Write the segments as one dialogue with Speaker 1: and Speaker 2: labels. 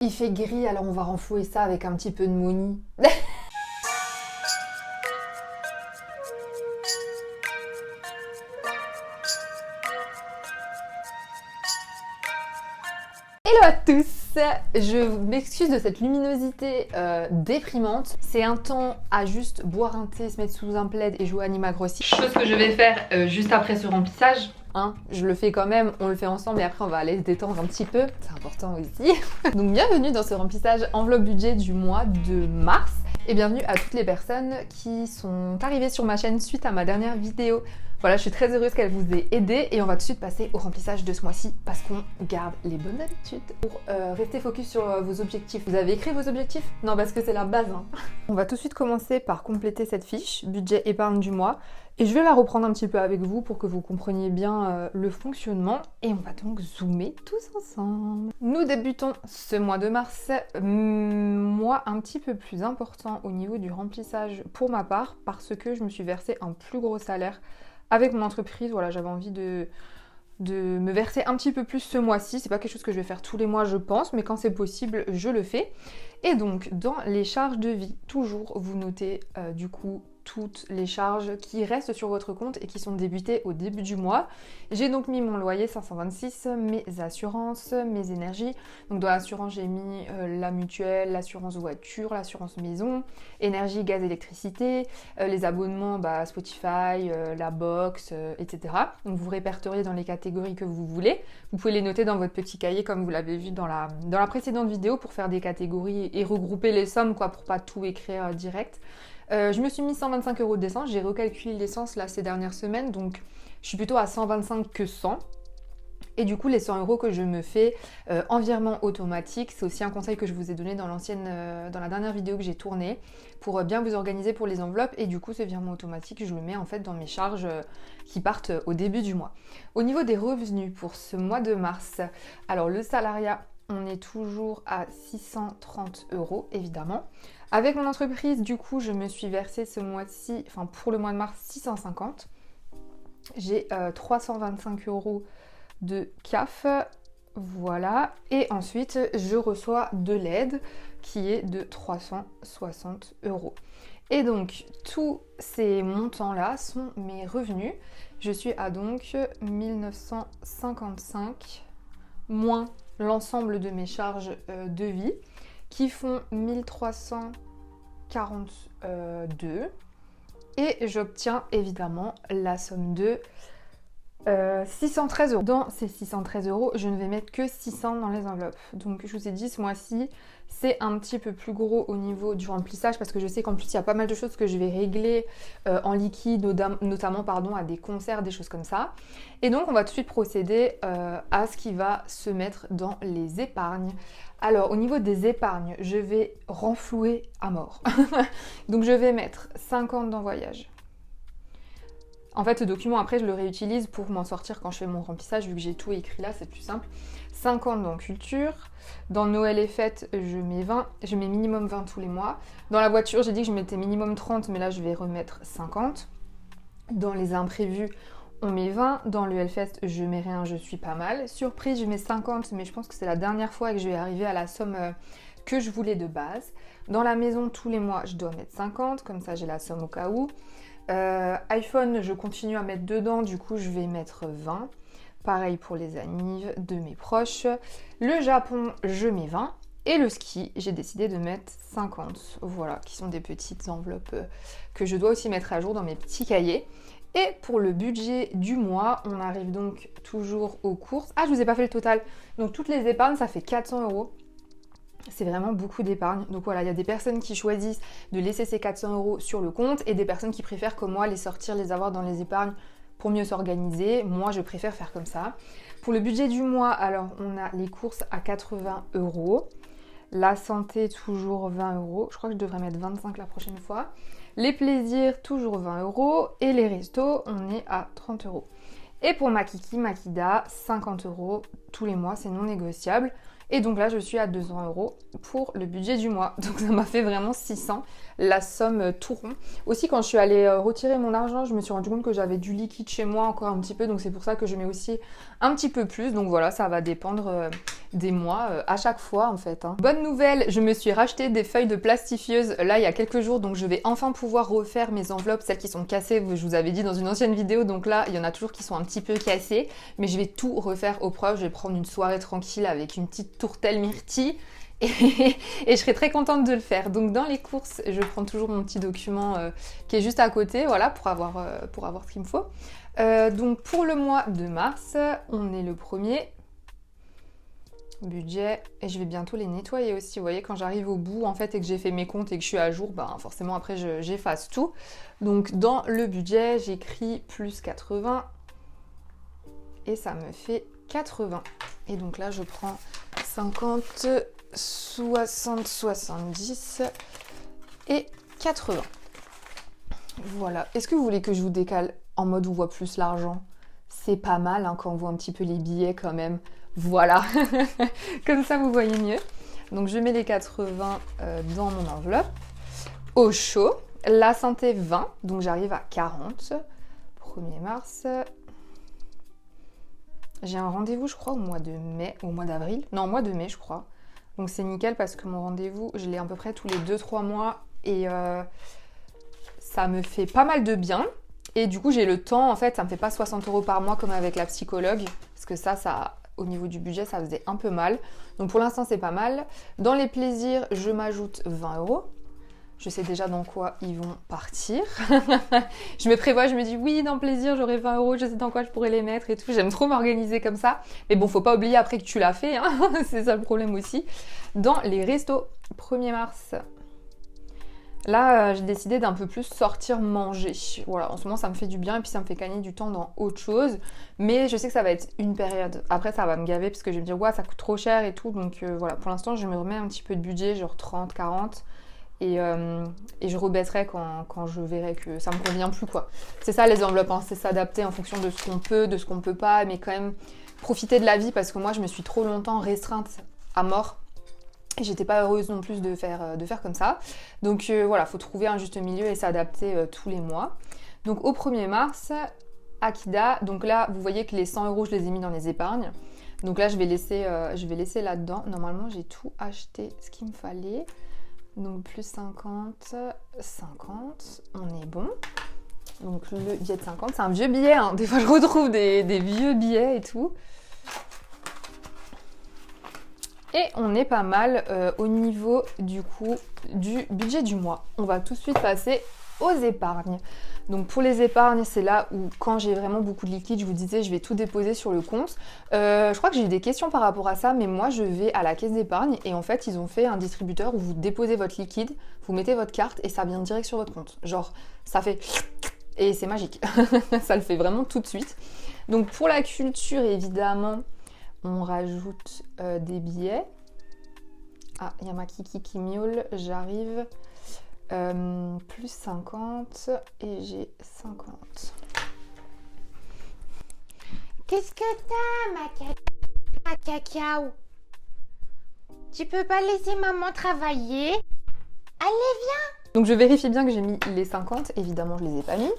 Speaker 1: Il fait gris, alors on va renflouer ça avec un petit peu de Moni. Hello à tous! Je m'excuse de cette luminosité déprimante. C'est un temps à juste boire un thé, se mettre sous un plaid et jouer à Animal Crossing. Chose que je vais faire juste après ce remplissage. Hein, je le fais quand même, on le fait ensemble et après on va aller se détendre un petit peu. C'est important aussi. Donc bienvenue dans ce remplissage enveloppe budget du mois de mars. Et bienvenue à toutes les personnes qui sont arrivées sur ma chaîne suite à ma dernière vidéo. Voilà, je suis très heureuse qu'elle vous ait aidé et on va tout de suite passer au remplissage de ce mois-ci parce qu'on garde les bonnes habitudes pour rester focus sur vos objectifs. Vous avez écrit vos objectifs? Non, parce que c'est la base. Hein. On va tout de suite commencer par compléter cette fiche, budget épargne du mois. Et je vais la reprendre un petit peu avec vous pour que vous compreniez bien le fonctionnement. Et on va donc zoomer tous ensemble. Nous débutons ce mois de mars, mois un petit peu plus important au niveau du remplissage pour ma part parce que je me suis versé un plus gros salaire avec mon entreprise. Voilà, j'avais envie de me verser un petit peu plus ce mois-ci. C'est pas quelque chose que je vais faire tous les mois, je pense, mais quand c'est possible, je le fais. Et donc, dans les charges de vie, toujours, vous notez du coup toutes les charges qui restent sur votre compte et qui sont débitées au début du mois. J'ai donc mis mon loyer 526, mes assurances, mes énergies. Donc dans l'assurance, j'ai mis la mutuelle, l'assurance voiture, l'assurance maison, énergie, gaz, électricité, les abonnements Spotify, la box, etc. Donc vous répertoriez dans les catégories que vous voulez. Vous pouvez les noter dans votre petit cahier comme vous l'avez vu dans la précédente vidéo pour faire des catégories et regrouper les sommes pour pas tout écrire direct. Je me suis mis 125 € d'essence, j'ai recalculé l'essence là ces dernières semaines, donc je suis plutôt à 125 que 100. Et du coup, les 100 € que je me fais en virement automatique, c'est aussi un conseil que je vous ai donné dans la dernière vidéo que j'ai tournée, pour bien vous organiser pour les enveloppes. Et du coup, ce virement automatique, je le mets en fait dans mes charges qui partent au début du mois. Au niveau des revenus pour ce mois de mars, alors le salariat, on est toujours à 630 € évidemment. Avec mon entreprise, du coup, je me suis versée ce mois-ci, enfin pour le mois de mars, 650. J'ai 325 € de CAF, voilà. Et ensuite, je reçois de l'aide qui est de 360 €. Et donc, tous ces montants-là sont mes revenus. Je suis à donc 1955 moins l'ensemble de mes charges de vie qui font 1342 et j'obtiens évidemment la somme de 613 €. Dans ces 613 €, je ne vais mettre que 600 dans les enveloppes. Donc je vous ai dit, ce mois-ci, c'est un petit peu plus gros au niveau du remplissage parce que je sais qu'en plus, il y a pas mal de choses que je vais régler en liquide, notamment à des concerts, des choses comme ça. Et donc, on va tout de suite procéder à ce qui va se mettre dans les épargnes. Alors, au niveau des épargnes, je vais renflouer à mort. Donc, je vais mettre 50 dans voyage. En fait, ce document, après, je le réutilise pour m'en sortir quand je fais mon remplissage, vu que j'ai tout écrit là, c'est plus simple. 50 dans culture. Dans Noël et fêtes, je mets 20. Je mets minimum 20 tous les mois. Dans la voiture, j'ai dit que je mettais minimum 30, mais là, je vais remettre 50. Dans les imprévus, on met 20. Dans le Hellfest, je mets rien, je suis pas mal. Surprise, je mets 50, mais je pense que c'est la dernière fois que je vais arriver à la somme que je voulais de base. Dans la maison, tous les mois, je dois mettre 50, comme ça j'ai la somme au cas où. iPhone, je continue à mettre dedans, du coup je vais mettre 20. Pareil pour les annives de mes proches. Le Japon, je mets 20. Et le ski, j'ai décidé de mettre 50. Voilà, qui sont des petites enveloppes que je dois aussi mettre à jour dans mes petits cahiers. Et pour le budget du mois, on arrive donc toujours aux courses. Ah, je vous ai pas fait le total. Donc toutes les épargnes, ça fait 400 €. C'est vraiment beaucoup d'épargne. Donc voilà, il y a des personnes qui choisissent de laisser ces 400 € sur le compte et des personnes qui préfèrent comme moi les sortir, les avoir dans les épargnes pour mieux s'organiser. Moi, je préfère faire comme ça. Pour le budget du mois, alors on a les courses à 80 €. La santé, toujours 20 €. Je crois que je devrais mettre 25 la prochaine fois. Les plaisirs, toujours 20 €. Et les restos, on est à 30 €. Et pour ma kiki, Makida, 50 € tous les mois, c'est non négociable. Et donc là, je suis à 200 € pour le budget du mois. Donc ça m'a fait vraiment 600, la somme tout rond. Aussi, quand je suis allée retirer mon argent, je me suis rendu compte que j'avais du liquide chez moi encore un petit peu. Donc c'est pour ça que je mets aussi un petit peu plus. Donc voilà, ça va dépendre des mois à chaque fois en fait. Hein. Bonne nouvelle, je me suis racheté des feuilles de plastifieuse là il y a quelques jours, donc je vais enfin pouvoir refaire mes enveloppes, celles qui sont cassées, je vous avais dit dans une ancienne vidéo, donc là il y en a toujours qui sont un petit peu cassées, mais je vais tout refaire au propre, je vais prendre une soirée tranquille avec une petite tourtelle myrtille. Et je serais très contente de le faire. Donc dans les courses, je prends toujours mon petit document qui est juste à côté, voilà, pour avoir ce qu'il me faut. Donc pour le mois de mars, on est le 1er budget et je vais bientôt les nettoyer aussi. Vous voyez, quand j'arrive au bout en fait et que j'ai fait mes comptes et que je suis à jour, ben forcément après j'efface tout. Donc dans le budget, j'écris plus 80 et ça me fait 80. Et donc là, je prends 50, 60, 70 et 80. Voilà. Est-ce que vous voulez que je vous décale en mode où on voit plus l'argent? C'est pas mal hein, quand on voit un petit peu les billets quand même. Voilà. Comme ça, vous voyez mieux. Donc, je mets les 80 dans mon enveloppe. Au chaud, la santé 20. Donc, j'arrive à 40. 1er mars. J'ai un rendez-vous, je crois, au mois de mai, au mois d'avril. Non, au mois de mai, je crois. Donc, c'est nickel parce que mon rendez-vous, je l'ai à peu près tous les 2-3 mois. Et ça me fait pas mal de bien. Et du coup, j'ai le temps, en fait, ça me fait pas 60 € par mois comme avec la psychologue. Parce que ça, au niveau du budget, ça faisait un peu mal. Donc pour l'instant, c'est pas mal. Dans les plaisirs, je m'ajoute 20 €. Je sais déjà dans quoi ils vont partir. Je me prévois, je me dis oui, dans plaisir, j'aurai 20 €, je sais dans quoi je pourrais les mettre et tout. J'aime trop m'organiser comme ça. Mais bon, faut pas oublier après que tu l'as fait, hein. C'est ça le problème aussi. Dans les restos, 1er mars. Là, j'ai décidé d'un peu plus sortir manger. Voilà, en ce moment, ça me fait du bien et puis ça me fait gagner du temps dans autre chose. Mais je sais que ça va être une période. Après, ça va me gaver parce que je vais me dire, ouais, ça coûte trop cher et tout. Donc voilà, pour l'instant, je me remets un petit peu de budget, genre 30, 40. Et je rebaisserai quand je verrai que ça me convient plus, quoi. C'est ça, les enveloppes, hein, c'est s'adapter en fonction de ce qu'on peut, de ce qu'on peut pas. Mais quand même, profiter de la vie parce que moi, je me suis trop longtemps restreinte à mort. Et j'étais pas heureuse non plus de faire comme ça. Donc voilà, faut trouver un juste milieu et s'adapter tous les mois. Donc au 1er mars, Akida. Donc là, vous voyez que les 100 €, je les ai mis dans les épargnes. Donc là, je vais laisser là-dedans. Normalement, j'ai tout acheté ce qu'il me fallait. Donc plus 50, 50, on est bon. Donc le billet de 50, c'est un vieux billet. Hein. Des fois, je retrouve des vieux billets et tout. Et on est pas mal au niveau du coup du budget du mois. On va tout de suite passer aux épargnes. Donc pour les épargnes, c'est là où quand j'ai vraiment beaucoup de liquide, je vous disais, je vais tout déposer sur le compte. Je crois que j'ai eu des questions par rapport à ça, mais moi je vais à la caisse d'épargne et en fait ils ont fait un distributeur où vous déposez votre liquide, vous mettez votre carte et ça vient direct sur votre compte. Genre ça fait et c'est magique. Ça le fait vraiment tout de suite. Donc pour la culture évidemment, on rajoute des billets. Ah, il y a ma Kiki qui miaule, j'arrive. Plus 50 et j'ai 50.
Speaker 2: Qu'est-ce que t'as, ma cacao? Tu peux pas laisser maman travailler? Allez, viens!
Speaker 1: Donc je vérifie bien que j'ai mis les 50. Évidemment, je les ai pas mis.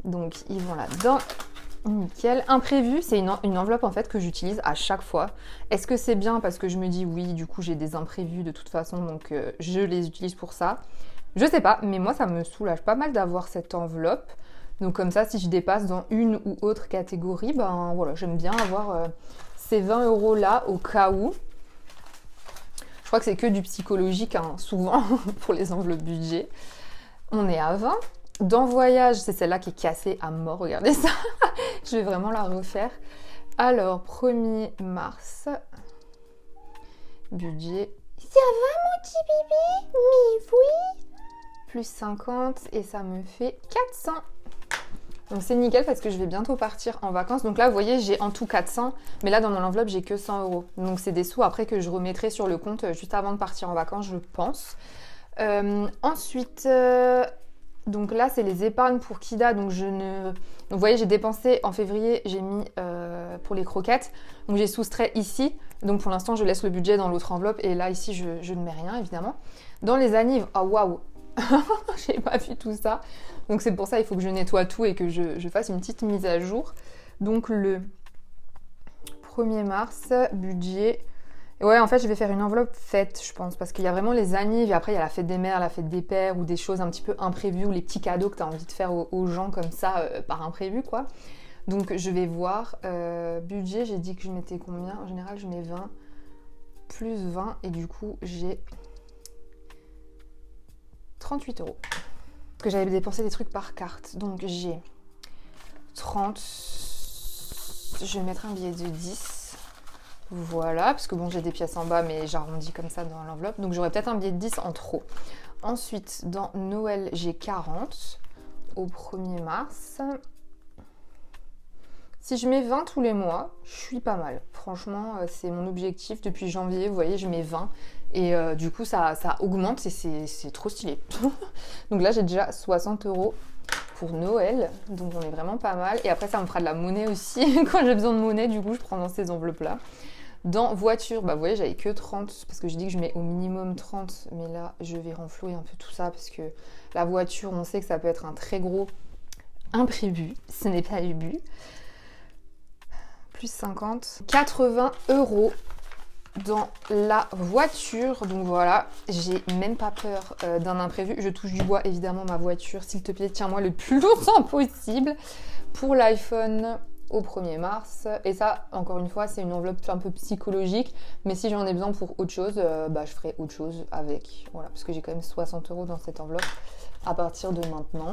Speaker 1: Donc ils vont là-dedans. Nickel. Imprévu, c'est une enveloppe en fait que j'utilise à chaque fois. Est-ce que c'est bien parce que je me dis oui, du coup j'ai des imprévus de toute façon, donc je les utilise pour ça. Je sais pas, mais moi ça me soulage pas mal d'avoir cette enveloppe. Donc comme ça, si je dépasse dans une ou autre catégorie, ben voilà, j'aime bien avoir ces 20 € là au cas où. Je crois que c'est que du psychologique, hein, souvent, pour les enveloppes budget. On est à 20. Dans voyage, c'est celle-là qui est cassée à mort, regardez ça. Je vais vraiment la refaire. Alors, 1er mars, budget.
Speaker 2: Ça va mon petit bébé? Mais oui!
Speaker 1: Plus 50 et ça me fait 400. Donc c'est nickel parce que je vais bientôt partir en vacances. Donc là, vous voyez, j'ai en tout 400, mais là, dans mon enveloppe, j'ai que 100 €. Donc c'est des sous après que je remettrai sur le compte juste avant de partir en vacances, je pense. Ensuite... Donc là, c'est les épargnes pour Kida. Donc vous voyez, j'ai dépensé en février, j'ai mis pour les croquettes. Donc j'ai soustrait ici. Donc pour l'instant, je laisse le budget dans l'autre enveloppe. Et là, ici, je ne mets rien, évidemment. Dans les annives, oh waouh, j'ai pas vu tout ça. Donc c'est pour ça, il faut que je nettoie tout et que je fasse une petite mise à jour. Donc le 1er mars, budget, Ouais, en fait, je vais faire une enveloppe fête, je pense, parce qu'il y a vraiment les annives, et après, il y a la fête des mères, la fête des pères, ou des choses un petit peu imprévues, ou les petits cadeaux que tu as envie de faire aux gens comme ça, par imprévu, quoi. Donc, je vais voir. Budget, j'ai dit que je mettais combien? En général, je mets 20, plus 20, et du coup, j'ai 38 €. Parce que j'avais dépensé des trucs par carte. Donc, j'ai 30. Je vais mettre un billet de 10. Voilà, parce que bon, j'ai des pièces en bas, mais j'arrondis comme ça dans l'enveloppe. Donc j'aurai peut-être un billet de 10 en trop. Ensuite, dans Noël, j'ai 40 au 1er mars. Si je mets 20 tous les mois, je suis pas mal. Franchement, c'est mon objectif depuis janvier. Vous voyez, je mets 20. Et du coup, ça augmente et c'est trop stylé. Donc là, j'ai déjà 60 € pour Noël. Donc on est vraiment pas mal. Et après, ça me fera de la monnaie aussi. Quand j'ai besoin de monnaie, du coup, je prends dans ces enveloppes-là. Dans voiture, bah vous voyez, j'avais que 30 parce que je dis que je mets au minimum 30, mais là je vais renflouer un peu tout ça parce que la voiture, on sait que ça peut être un très gros imprévu, ce n'est pas le but. Plus 50, 80 € dans la voiture, donc voilà, j'ai même pas peur d'un imprévu. Je touche du bois, évidemment, ma voiture, s'il te plaît, tiens-moi le plus longtemps possible. Pour l'iPhone au 1er mars, et ça, encore une fois, c'est une enveloppe un peu psychologique, mais si j'en ai besoin pour autre chose, bah, je ferai autre chose avec, voilà, parce que j'ai quand même 60 € dans cette enveloppe à partir de maintenant.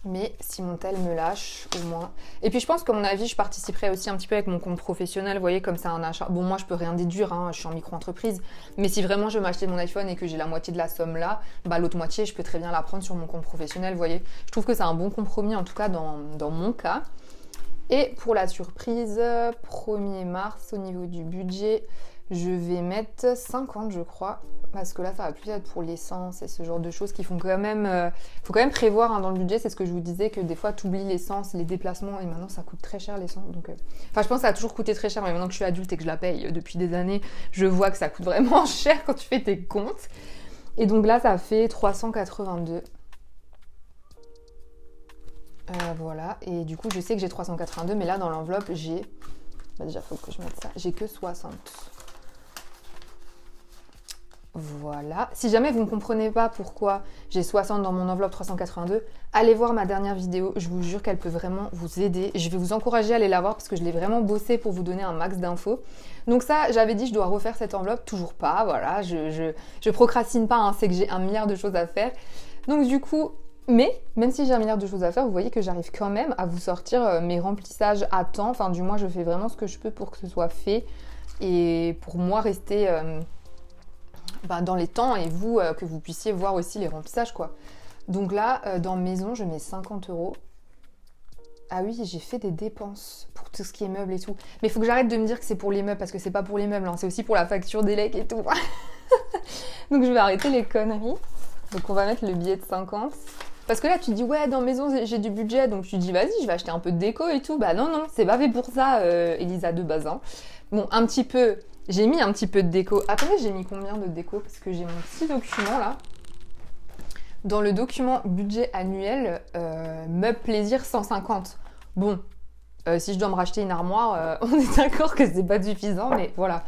Speaker 1: Mais si mon tel me lâche, au moins. Et puis je pense qu'à mon avis, je participerai aussi un petit peu avec mon compte professionnel, vous voyez, comme c'est un achat. Bon, moi, je peux rien déduire, hein, je suis en micro-entreprise. Mais si vraiment je veux m'acheter mon iPhone et que j'ai la moitié de la somme là, bah l'autre moitié, je peux très bien la prendre sur mon compte professionnel, vous voyez. Je trouve que c'est un bon compromis, en tout cas dans mon cas. Et pour la surprise, 1er mars, au niveau du budget, je vais mettre 50, je crois. Parce que là, ça va plus être pour l'essence et ce genre de choses qui font quand même... faut quand même prévoir hein, dans le budget, c'est ce que je vous disais, que des fois, tu oublies l'essence, les déplacements, et maintenant, ça coûte très cher l'essence. Donc, enfin, je pense que ça a toujours coûté très cher, mais maintenant que je suis adulte et que je la paye depuis des années, je vois que ça coûte vraiment cher quand tu fais tes comptes. Et donc là, ça fait 382. Voilà, et du coup, je sais que j'ai 382, mais là, dans l'enveloppe, j'ai... Bah, déjà, il faut que je mette ça. J'ai que 60. Voilà. Si jamais vous ne comprenez pas pourquoi j'ai 60 dans mon enveloppe 382, allez voir ma dernière vidéo. Je vous jure qu'elle peut vraiment vous aider. Je vais vous encourager à aller la voir parce que je l'ai vraiment bossé pour vous donner un max d'infos. Donc ça, j'avais dit je dois refaire cette enveloppe. Toujours pas, voilà. Je procrastine pas, hein, c'est que j'ai un milliard de choses à faire. Donc du coup... Mais, même si j'ai un milliard de choses à faire, vous voyez que j'arrive quand même à vous sortir mes remplissages à temps. Enfin, du moins, je fais vraiment ce que je peux pour que ce soit fait. Et pour moi, rester dans les temps et vous, que vous puissiez voir aussi les remplissages, quoi. Donc là, dans maison, je mets 50 €. Ah oui, j'ai fait des dépenses pour tout ce qui est meubles et tout. Mais il faut que j'arrête de me dire que c'est pour les meubles, parce que c'est pas pour les meubles, hein, c'est aussi pour la facture d'élec et tout. Donc je vais arrêter les conneries. Donc on va mettre le billet de 50. Parce que là, tu dis, ouais, dans maison, j'ai du budget, donc tu dis, vas-y, je vais acheter un peu de déco et tout. Bah non, c'est pas fait pour ça, Elisa de Bazin. Bon, un petit peu, j'ai mis un petit peu de déco. Attendez, j'ai mis combien de déco? Parce que j'ai mon petit document, là. Dans le document budget annuel, meubles plaisir 150. Bon, si je dois me racheter une armoire, on est d'accord que c'est pas suffisant, mais voilà.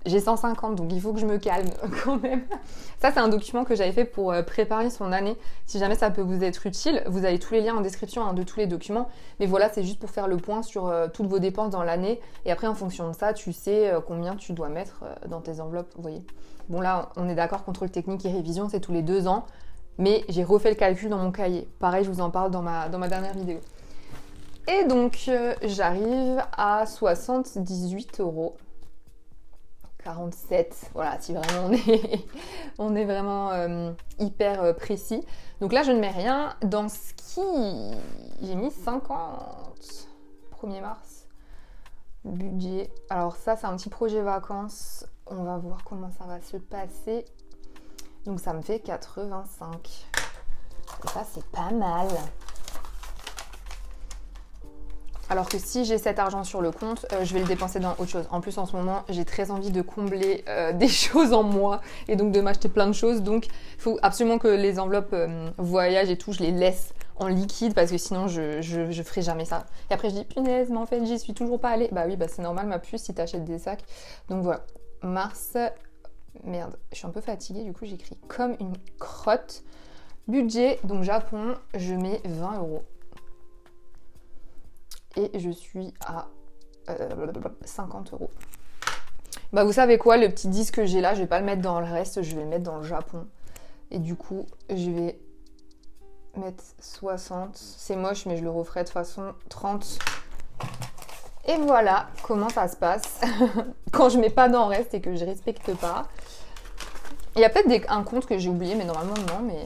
Speaker 1: J'ai 150, donc il faut que je me calme quand même. Ça, c'est un document que j'avais fait pour préparer son année. Si jamais ça peut vous être utile, vous avez tous les liens en description hein, de tous les documents. Mais voilà, c'est juste pour faire le point sur toutes vos dépenses dans l'année. Et après, en fonction de ça, tu sais combien tu dois mettre dans tes enveloppes, vous voyez. Bon là, on est d'accord, contrôle technique et révision, c'est tous les 2 ans. Mais j'ai refait le calcul dans mon cahier. Pareil, je vous en parle dans ma dernière vidéo. Et donc, j'arrive à 78 €. 47, voilà, si vraiment on est vraiment hyper précis. Donc là, je ne mets rien. Dans ski, j'ai mis 50. 1er mars. Budget. Alors ça, c'est un petit projet vacances. On va voir comment ça va se passer. Donc ça me fait 85. Et ça, c'est pas mal. Alors que si j'ai cet argent sur le compte, je vais le dépenser dans autre chose. En plus, en ce moment, j'ai très envie de combler des choses en moi et donc de m'acheter plein de choses. Donc, il faut absolument que les enveloppes voyage et tout, je les laisse en liquide parce que sinon je ferai jamais ça. Et après je dis punaise, mais en fait j'y suis toujours pas allée. Bah oui, bah c'est normal ma puce si t'achètes des sacs. Donc voilà, mars, merde, je suis un peu fatiguée, du coup j'écris comme une crotte. Budget, donc Japon, je mets 20 €. Et je suis à 50 €. Bah vous savez quoi, le petit 10 que j'ai là, je vais pas le mettre dans le reste, je vais le mettre dans le Japon. Et du coup, je vais mettre 60. C'est moche, mais je le referai de façon 30. Et voilà comment ça se passe quand je mets pas dans le reste et que je respecte pas. Il y a peut-être un compte que j'ai oublié, mais normalement non, mais...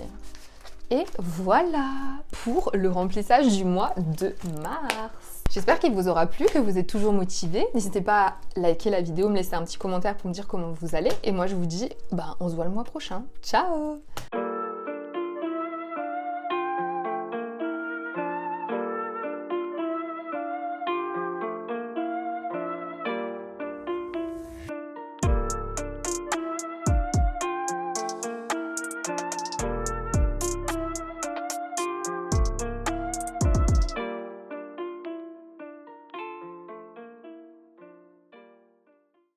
Speaker 1: Et voilà pour le remplissage du mois de mars. J'espère qu'il vous aura plu, que vous êtes toujours motivés. N'hésitez pas à liker la vidéo, me laisser un petit commentaire pour me dire comment vous allez. Et moi je vous dis, on se voit le mois prochain. Ciao!